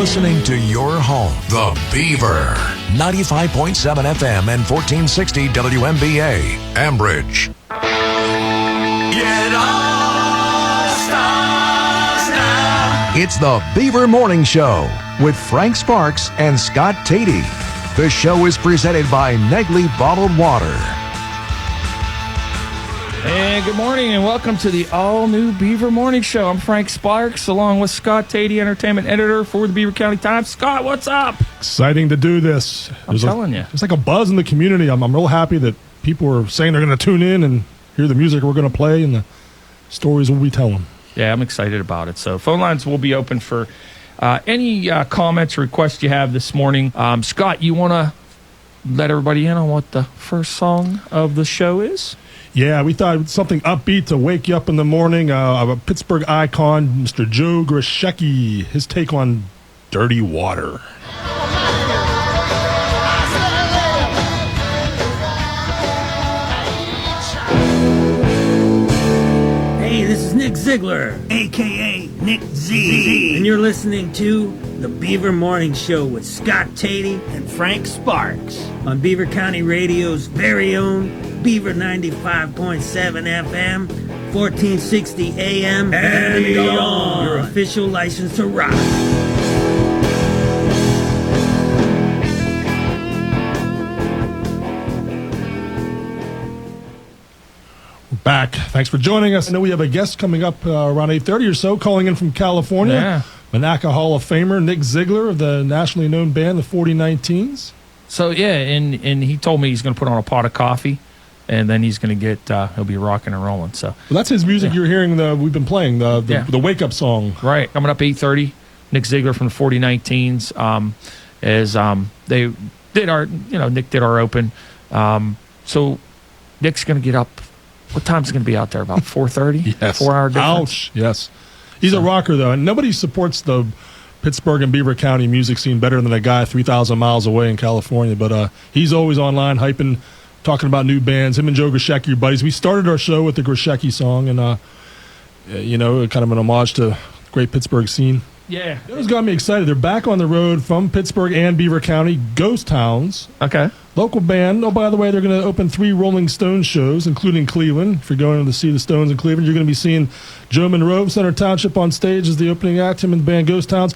listening to your home, the Beaver. 95.7 FM and 1460 WMBA, Ambridge. It all starts now. It's the Beaver Morning Show with Frank Sparks and Scott Tatey. The show is presented by Negley Bottled Water. And good morning and welcome to the all-new Beaver Morning Show. I'm Frank Sparks along with Scott Tatey, entertainment editor for the Beaver County Times. Scott, what's up? Exciting to do this. I'm telling you. It's like a buzz in the community. I'm real happy that people are saying they're going to tune in and hear the music we're going to play and the stories we'll be telling. Yeah, I'm excited about it. So phone lines will be open for any comments or requests you have this morning. Scott, you want to let everybody in on what the first song of the show is? Yeah, we thought something upbeat to wake you up in the morning. A Pittsburgh icon, Mr. Joe Grishecki, his take on Dirty Water. Hey, this is Nick Ziegler, a.k.a. Nick Z. And you're listening to the Beaver Morning Show with Scott Tatey and Frank Sparks on Beaver County Radio's very own Beaver 95.7 FM, 1460 AM, and beyond. Your official license to rock. Back. Thanks for joining us. I know we have a guest coming up around 8:30 or so, calling in from California. Yeah. Monaca Hall of Famer Nick Ziegler of the nationally known band, the 4019s. So, yeah, and he told me he's going to put on a pot of coffee, and then he's going to get, he'll be rocking and rolling. So Well, that's his music you're hearing, we've been playing, the wake-up song. Right, coming up 8:30, Nick Ziegler from the 4019s. They did our, Nick did our open. So Nick's going to get up. What time's it going to be out there? About 4:30? Yes. 4 hour difference? Ouch. Yes. He's a rocker, though, and nobody supports the Pittsburgh and Beaver County music scene better than a guy 3,000 miles away in California. But he's always online, hyping, talking about new bands. Him and Joe Grishecki are buddies. We started our show with the Grishecki song, and, kind of an homage to the great Pittsburgh scene. Yeah. It was got me excited. They're back on the road from Pittsburgh and Beaver County, Ghost Towns. Okay. Local band. Oh, by the way, they're going to open 3 Rolling Stones shows, including Cleveland. If you're going to see the Stones in Cleveland, you're going to be seeing Joe Monroe, Center Township, on stage as the opening act, him and the band Ghost Towns.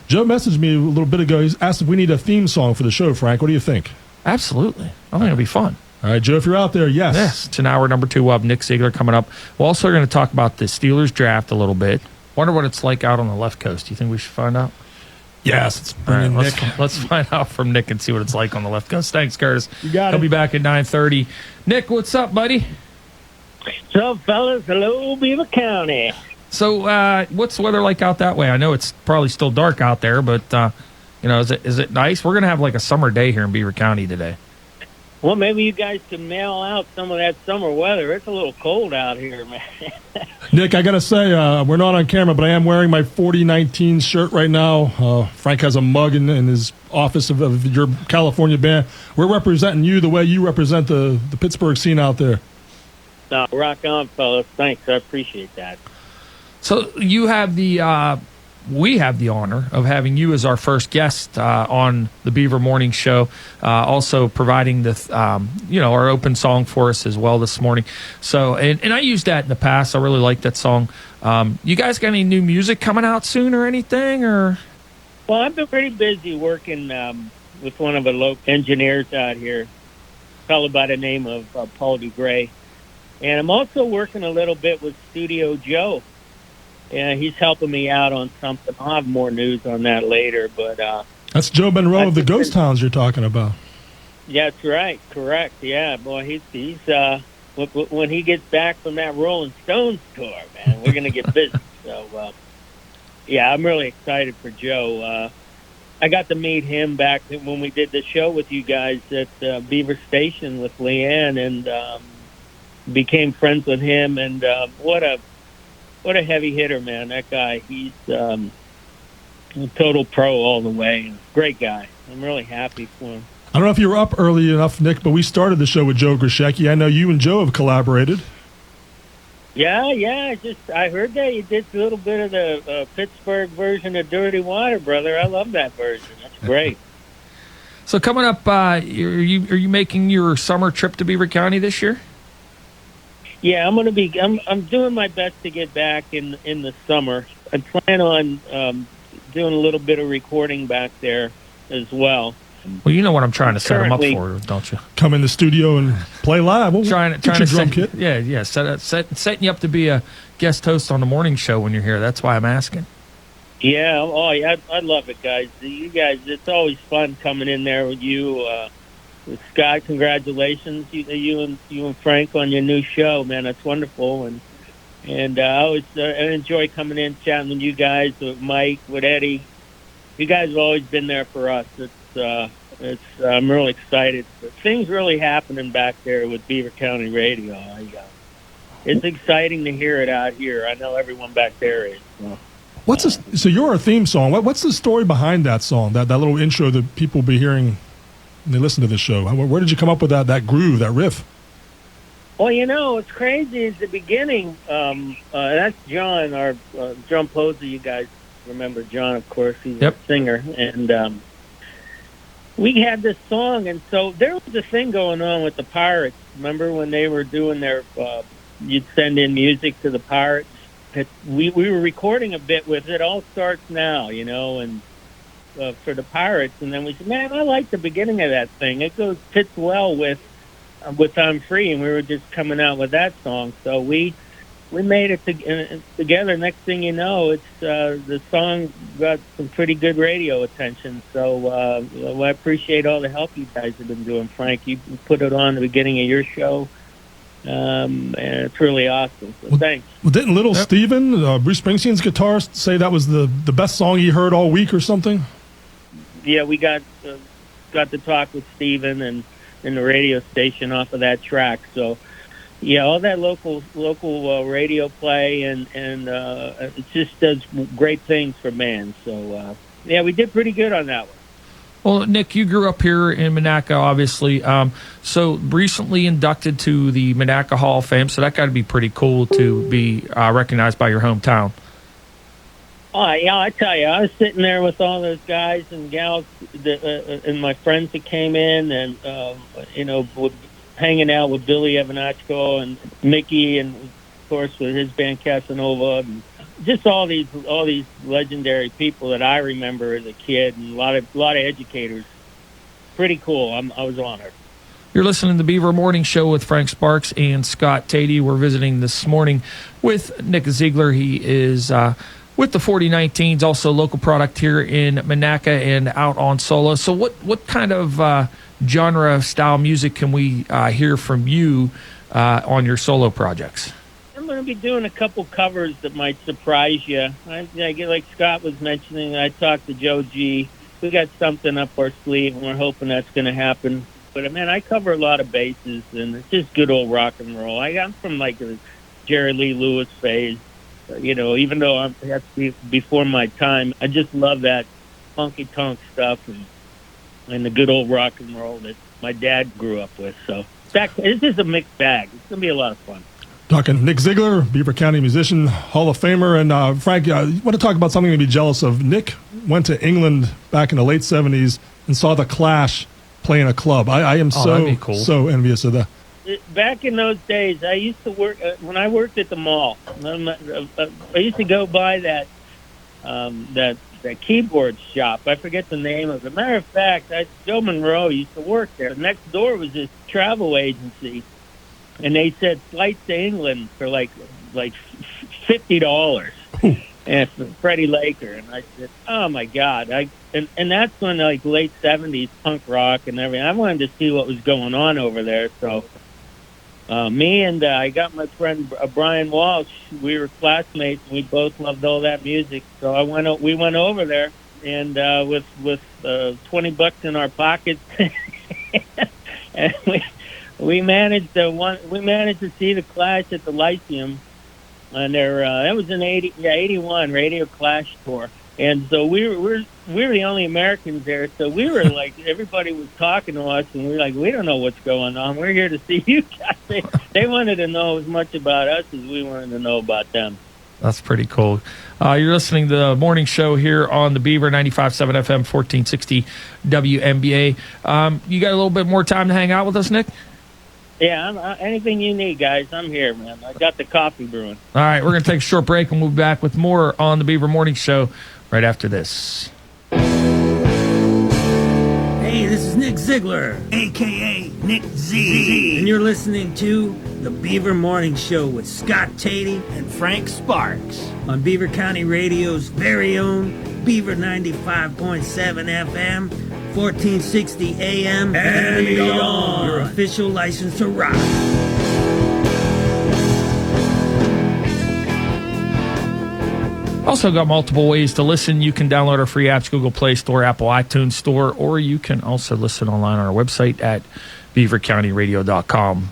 Joe messaged me a little bit ago. He's asked if we need a theme song for the show, Frank. What do you think? Absolutely. I think it'll be fun. All right, Joe, if you're out there, yes. Yes. It's an hour number 2 of Nick Ziegler coming up. We're also going to talk about the Steelers draft a little bit. Wonder what it's like out on the left coast. Do you think we should find out? Yes. Let's bring in Nick. Let's find out from Nick and see what it's like on the left coast. Thanks, Curtis. You got He'll it. be back at 9:30. Nick, what's up, buddy? What's up, fellas? Hello, Beaver County. So, what's the weather like out that way? I know it's probably still dark out there, but is it nice? We're gonna have like a summer day here in Beaver County today. Well, maybe you guys can mail out some of that summer weather. It's a little cold out here, man. Nick, I got to say, we're not on camera, but I am wearing my 4019 shirt right now. Frank has a mug in his office of your California band. We're representing you the way you represent the Pittsburgh scene out there. No, rock on, fellas. Thanks. I appreciate that. So you have we have the honor of having you as our first guest on the Beaver Morning Show, also providing our open song for us as well this morning. So, and I used that in the past. I really like that song. You guys got any new music coming out soon or anything? Or Well, I've been pretty busy working with one of the local engineers out here, a fellow by the name of Paul DeGray. And I'm also working a little bit with Studio Joe. Yeah, he's helping me out on something. I'll have more news on that later. But that's Joe Monroe of the Ghost Towns you're talking about. Yeah, that's right. Correct. Yeah, boy, he's when he gets back from that Rolling Stones tour, man, we're gonna get busy. So, yeah, I'm really excited for Joe. I got to meet him back when we did the show with you guys at Beaver Station with Leanne, and became friends with him. And what a heavy hitter, man! That guy, he's a total pro all the way. Great guy. I'm really happy for him. I don't know if you were up early enough, Nick, but we started the show with Joe Grishecki. I know you and Joe have collaborated. Yeah. I heard that you did a little bit of the Pittsburgh version of Dirty Water, brother. I love that version. That's great. So coming up, are you making your summer trip to Beaver County this year? Yeah, I'm doing my best to get back in the summer. I plan on doing a little bit of recording back there as well. Well, you know what I'm trying to set them up Currently- for, don't you? Come in the studio and play live. We'll Trying get to your drum set, kit. yeah, setting you up to be a guest host on the morning show when you're here. That's why I'm asking. Yeah, I love it, guys. You guys, it's always fun coming in there with you. With Scott, congratulations, you and Frank on your new show, man. That's wonderful, and I always I enjoy coming in chatting with you guys, with Mike, with Eddie. You guys have always been there for us. I'm really excited. Things really happening back there with Beaver County Radio. It's exciting to hear it out here. I know everyone back there is. So you're a theme song. What's the story behind that song? That little intro that people will be hearing when they listen to the show. Where did you come up with that groove, that riff? Well, what's crazy is the beginning. That's John, our John Posey. You guys remember John, of course. He's a singer. And we had this song, and so there was a thing going on with the Pirates. Remember when they were doing their, you'd send in music to the Pirates? We were recording a bit with It All Starts Now, and for the Pirates. And then we said, man, I like the beginning of that thing. It fits well with I'm Free, and we were just coming out with that song. So we made it together. Next thing you know, it's the song got some pretty good radio attention. So I appreciate all the help you guys have been doing, Frank. You put it on the beginning of your show, and it's really awesome. So thanks. Well, didn't Little Steven, Bruce Springsteen's guitarist, say that was the best song he heard all week or something? Yeah, we got to talk with Steven and the radio station off of that track. So, yeah, all that local radio play and it just does great things for bands. So, yeah, we did pretty good on that one. Well, Nick, you grew up here in Monaca, obviously. So recently inducted to the Monaca Hall of Fame. So that got to be pretty cool to be recognized by your hometown. Oh, yeah, I tell you, I was sitting there with all those guys and gals and my friends that came in and, hanging out with Billy Evanachko and Mickey and, of course, with his band Casanova and just all these legendary people that I remember as a kid and a lot of educators. Pretty cool. I was honored. You're listening to the Beaver Morning Show with Frank Sparks and Scott Tatey. We're visiting this morning with Nick Ziegler. He is with the 4019s, also local product here in Monaca and out on solo. So what kind of genre style music can we hear from you on your solo projects? I'm going to be doing a couple covers that might surprise you. I get, like Scott was mentioning, I talked to Joe G. We got something up our sleeve, and we're hoping that's going to happen. But, man, I cover a lot of bases, and it's just good old rock and roll. I'm from, like, the Jerry Lee Lewis phase. Even though that's before my time, I just love that funky tonk stuff and the good old rock and roll that my dad grew up with. So it's just a mixed bag. It's going to be a lot of fun. Talking Nick Ziegler, Beaver County musician, Hall of Famer. And Frank, I want to talk about something to be jealous of. Nick went to England back in the late 70s and saw the Clash play in a club. I am so envious of that. Back in those days, I used to work when I worked at the mall. I used to go by that keyboard shop. I forget the name of it. Matter of fact, Joe Monroe used to work there. Next door was this travel agency, and they said flights to England for like $50. And for Freddie Laker, and I said, "Oh my God!" And that's when like late '70s punk rock and everything. I wanted to see what was going on over there, so. Me and I got my friend Brian Walsh. We were classmates, and we both loved all that music. So we went over there, and with $20 in our pockets, and we managed to see the Clash at the Lyceum, and that was in 81 Radio Clash tour. And so we're the only Americans there. So we were like, everybody was talking to us, and we were like, we don't know what's going on. We're here to see you guys. They wanted to know as much about us as we wanted to know about them. That's pretty cool. You're listening to the morning show here on the Beaver 95.7 FM, 1460 WNBA. You got a little bit more time to hang out with us, Nick? Yeah, anything you need, guys, I'm here, man. I got the coffee brewing. All right, we're going to take a short break, and we'll be back with more on the Beaver Morning Show right after this. Hey, this is Nick Ziegler, a.k.a. Nick Z. And you're listening to the Beaver Morning Show with Scott Tatey and Frank Sparks on Beaver County Radio's very own Beaver 95.7 FM, 1460 AM, and beyond. Your official license to rock. Also got multiple ways to listen. You can download our free apps, Google Play Store, Apple iTunes Store, or you can also listen online on our website at beavercountyradio.com.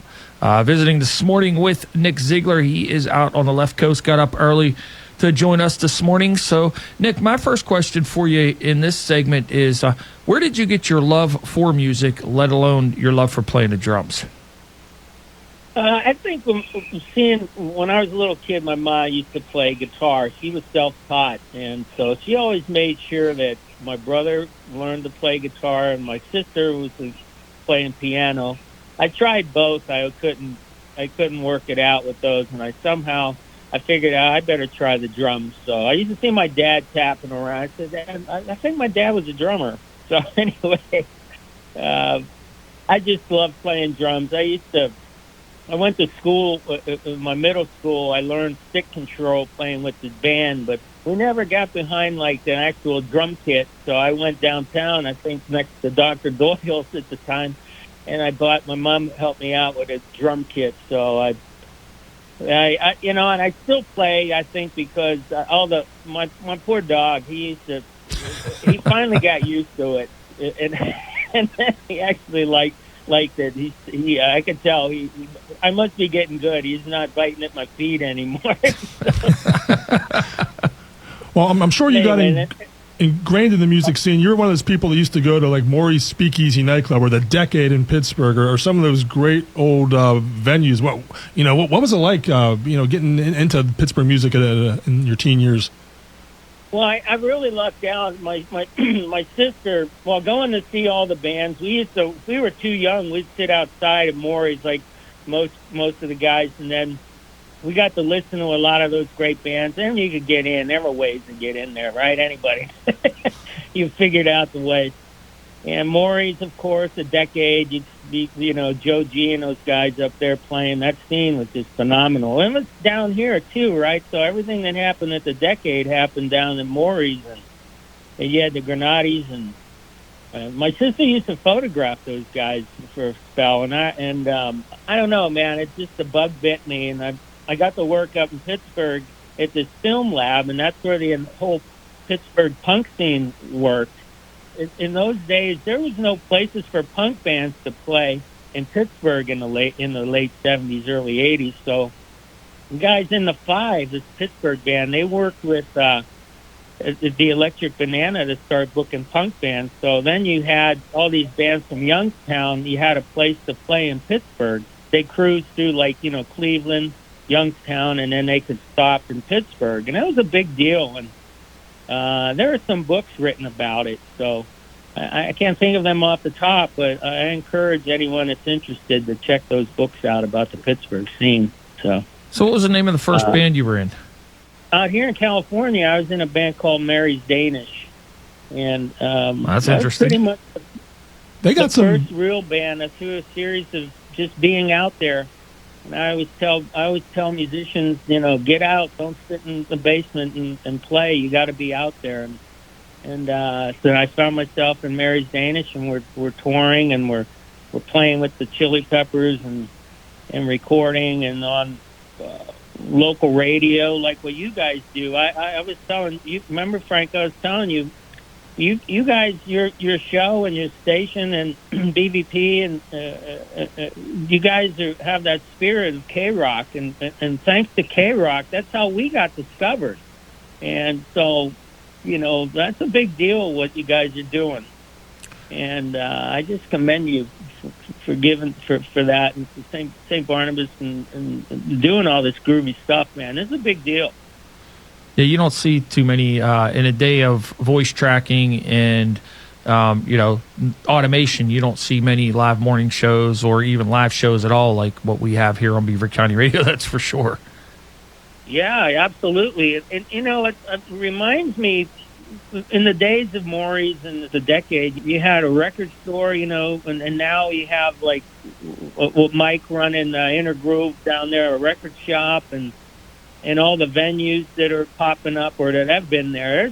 Visiting this morning with Nick Ziegler. He is out on the left coast, got up early to join us this morning. So, Nick, my first question for you in this segment is, where did you get your love for music, let alone your love for playing the drums? I think when I was a little kid, my mom used to play guitar. She was self-taught, and so she always made sure that my brother learned to play guitar and my sister was playing piano. I tried both. I couldn't work it out with those, and I figured out I better try the drums. So I used to see my dad tapping around. I said, Dad, I think my dad was a drummer. So anyway, I just loved playing drums. I went to school, in my middle school, I learned stick control playing with the band, but we never got behind like the actual drum kit. So I went downtown, I think next to Dr. Doyle's at the time, and my mom helped me out with a drum kit. So I and I still play, I think, because my poor dog, he finally got used to it. And then he actually liked it. I could tell I must be getting good. He's not biting at my feet anymore. Well, I'm sure you got ingrained in the music scene. You're one of those people that used to go to like Maury's Speakeasy nightclub or the Decade in Pittsburgh or some of those great old venues. What was it like? Getting into Pittsburgh music in your teen years. Well, I really lucked out. My sister, going to see all the bands, we were too young. We'd sit outside of Maury's like most of the guys, and then we got to listen to a lot of those great bands. And you could get in. There were ways to get in there, right? Anybody. You figured out the way. And Maury's, of course, a Decade. You'd be, Joe G and those guys up there playing. That scene was just phenomenal. And it was down here, too, right? So everything that happened at the Decade happened down in Maury's. And you had the Grenadis. And my sister used to photograph those guys for a spell. And I don't know, man. It's just a bug bit me. And I got to work up in Pittsburgh at this film lab, and that's where the whole Pittsburgh punk scene worked. In those days, there was no places for punk bands to play in Pittsburgh in the late 70s, early 80s. So the guys in the Five, this Pittsburgh band, they worked with the Electric Banana to start booking punk bands. So then you had all these bands from Youngstown. You had a place to play in Pittsburgh. They cruised through Cleveland, Youngstown, and then they could stop in Pittsburgh. And that was a big deal. And there are some books written about it, so I can't think of them off the top, but I encourage anyone that's interested to check those books out about the Pittsburgh scene. So what was the name of the first band you were in? Out here in California, I was in a band called Mary's Danish, and that's that interesting. was pretty much They got the some first real band through a series of just being out there. And I always tell musicians, get out, don't sit in the basement and play. You got to be out there. And so I found myself in Mary's Danish, and we're touring, and we're playing with the Chili Peppers and recording and on local radio like what you guys do. I was telling you, remember, Frank? I was telling you. You guys, your show and your station and BVP and you guys have that spirit of K-Rock, and thanks to K-Rock, that's how we got discovered. And so that's a big deal what you guys are doing, and I just commend you for that, and for St. Barnabas and doing all this groovy stuff, man. It's a big deal. Yeah, you don't see too many in a day of voice tracking and automation. You don't see many live morning shows or even live shows at all like what we have here on Beaver County Radio. That's for sure. Yeah, absolutely. And it reminds me, in the days of Maury's and the decade, you had a record store, and now you have like Mike running Inner Groove down there, a record shop, and all the venues that are popping up or that have been there.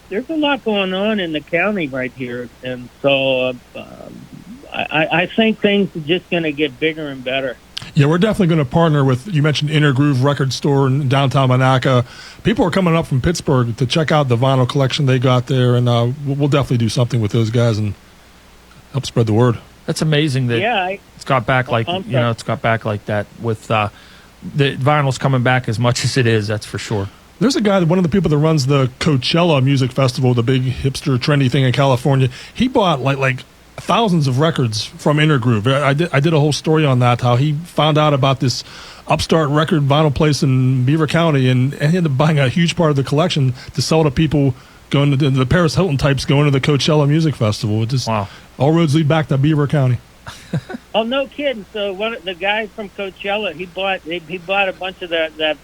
There's a lot going on in the county right here, and so I think things are just going to get bigger and better. Yeah, we're definitely going to partner with, you mentioned Inner Groove Record Store in downtown Monaca. People are coming up from Pittsburgh to check out the vinyl collection they got there, and we'll definitely do something with those guys and help spread the word. That's amazing that it's got back it's got back like that with the vinyl's coming back as much as it is, that's for sure. There's a guy, one of the people that runs the Coachella Music Festival, the big hipster trendy thing in California. He bought like thousands of records from Inner Groove. I did a whole story on that, how he found out about this upstart record vinyl place in Beaver County, and he ended up buying a huge part of the collection to sell to people going to the Paris Hilton types going to the Coachella Music Festival. It just, wow. All roads lead back to Beaver County. Oh, no kidding. So the guy from Coachella, he bought a bunch of that.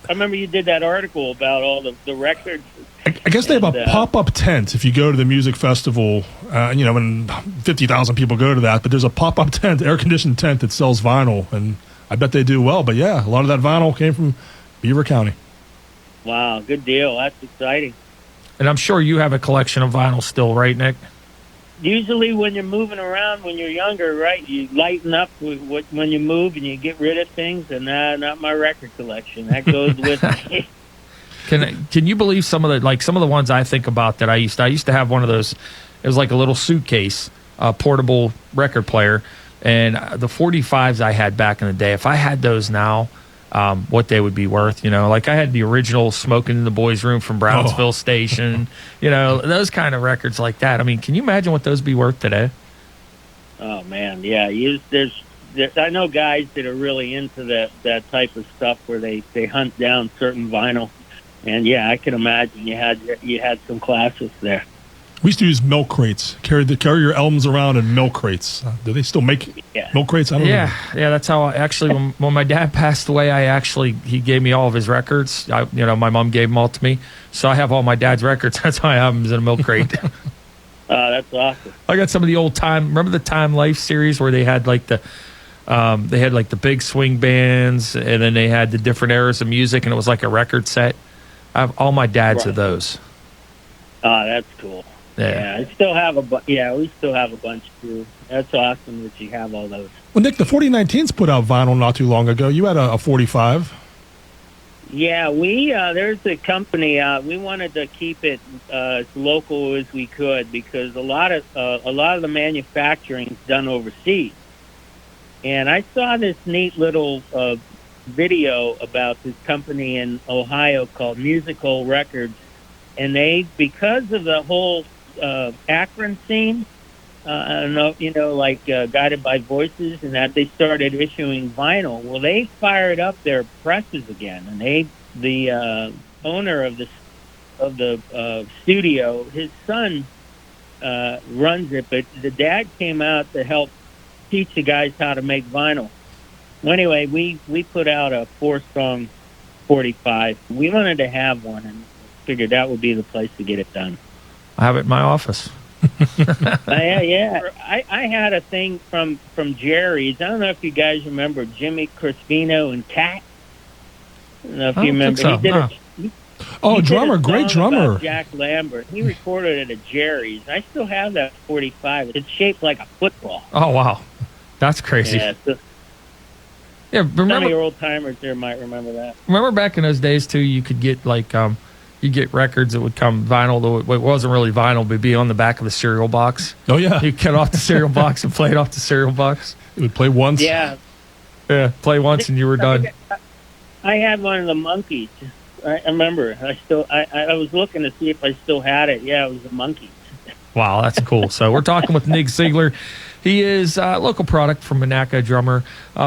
I remember you did that article about all the records. I guess they have a pop-up tent if you go to the music festival, when 50,000 people go to that, but there's a pop-up tent, air-conditioned tent that sells vinyl, and I bet they do well. But yeah, a lot of that vinyl came from Beaver County. Wow, good deal. That's exciting. And I'm sure you have a collection of vinyl still, right, Nick? Usually when you're moving around when you're younger, right, you lighten up when you move and you get rid of things, and not my record collection. That goes with me. Can you believe some of the ones I think about that I used to have one of those. It was like a little suitcase, portable record player, and the 45s I had back in the day. If I had those now, what they would be worth, like I had the original Smoking in the Boys Room from Brownsville Station, those kind of records like that. I mean, can you imagine what those be worth today? Oh man, yeah. I know guys that are really into that type of stuff where they hunt down certain vinyl. And yeah, I can imagine you had some classics there. We used to use milk crates. Carry your albums around in milk crates. Do they still make milk crates? I don't know. Yeah. That's how when my dad passed away, he gave me all of his records. My mom gave them all to me, so I have all my dad's records. That's why I have them in a milk crate. That's awesome. I got some of the old time. Remember the Time Life series where they had like the big swing bands, and then they had the different eras of music, and it was like a record set. I have all my dad's of those. Oh, that's cool. Yeah, I still have we still have a bunch too. That's awesome that you have all those. Well, Nick, the 4019s put out vinyl not too long ago. You had a 45. Yeah, there's a company. We wanted to keep it as local as we could because a lot of the manufacturing is done overseas. And I saw this neat little video about this company in Ohio called Musical Records, and because of the whole Akron scene, I don't know, Guided by Voices, and that they started issuing vinyl. Well, they fired up their presses again, and the owner of the studio, his son runs it, but the dad came out to help teach the guys how to make vinyl. Well, anyway, we put out a 4-song 45. We wanted to have one, and figured that would be the place to get it done. I have it in my office. Yeah. I had a thing from Jerry's. I don't know if you guys remember Jimmy Crispino and Cat. I don't know if you remember. So. He did drummer, great drummer. About Jack Lambert. He recorded it at Jerry's. I still have that 45. It's shaped like a football. Oh, wow. That's crazy. Yeah, remember, some of your old timers there might remember that. Remember back in those days too, you could get you get records that would come vinyl, though it wasn't really vinyl, but be on the back of the cereal box. Oh yeah, you cut off the cereal box and play it off the cereal box. It would play once. Yeah, play once and you were done. I had one of the Monkeys I remember. I was looking to see if I still had it. Yeah, it was a monkey. Wow, that's cool. So we're talking with Nick Ziegler. He is a local product from Monaca, drummer.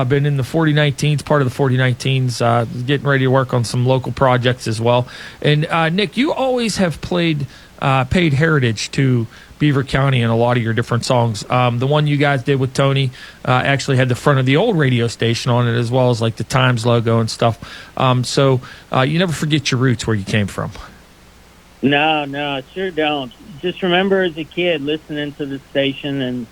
Been in the 4019s, part of the 4019s, getting ready to work on some local projects as well. And Nick, you always have paid heritage to Beaver County in a lot of your different songs. The one you guys did with Tony actually had the front of the old radio station on it, as well as like the Times logo and stuff. So you never forget your roots, where you came from. No, I sure don't. Just remember as a kid listening to the station, and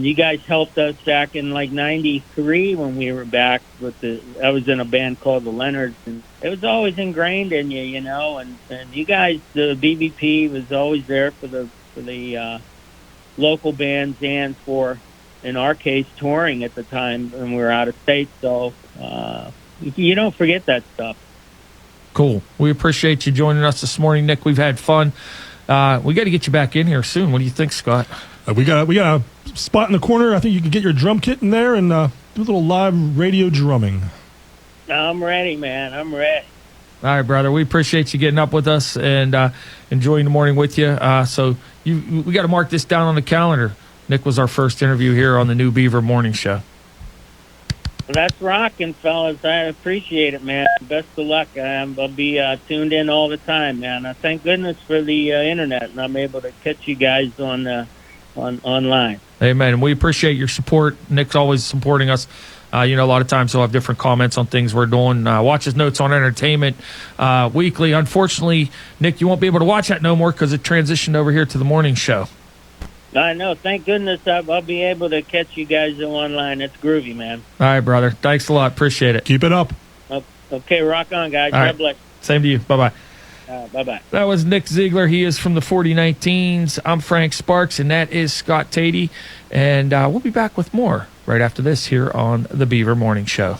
you guys helped us back in like '93 when we were back with I was in a band called the Leonards, and it was always ingrained in you, you know. And you guys, the BVP was always there for the local bands and for, in our case, touring at the time when we were out of state. So you don't forget that stuff. Cool. We appreciate you joining us this morning, Nick. We've had fun. We got to get you back in here soon. What do you think, Scott? We got a spot in the corner. I think you can get your drum kit in there and do a little live radio drumming. I'm ready, man. I'm ready. All right, brother. We appreciate you getting up with us and enjoying the morning with you. So we got to mark this down on the calendar. Nick was our first interview here on the new Beaver Morning Show. Well, that's rocking, fellas. I appreciate it, man. Best of luck. I'll be tuned in all the time, man. Thank goodness for the internet, and I'm able to catch you guys on online. Amen. And we appreciate your support. Nick's always supporting us. A lot of times he'll have different comments on things we're doing. Watch his notes on entertainment weekly. Unfortunately, Nick, you won't be able to watch that no more because it transitioned over here to the morning show. I know. Thank goodness I'll be able to catch you guys online. It's groovy, man. All right, brother. Thanks a lot. Appreciate it. Keep it up. Okay, rock on, guys. All right. God bless. Same to you. Bye-bye. Bye-bye. That was Nick Ziegler. He is from the 4019s. I'm Frank Sparks, and that is Scott Tatey. And we'll be back with more right after this here on the Beaver Morning Show.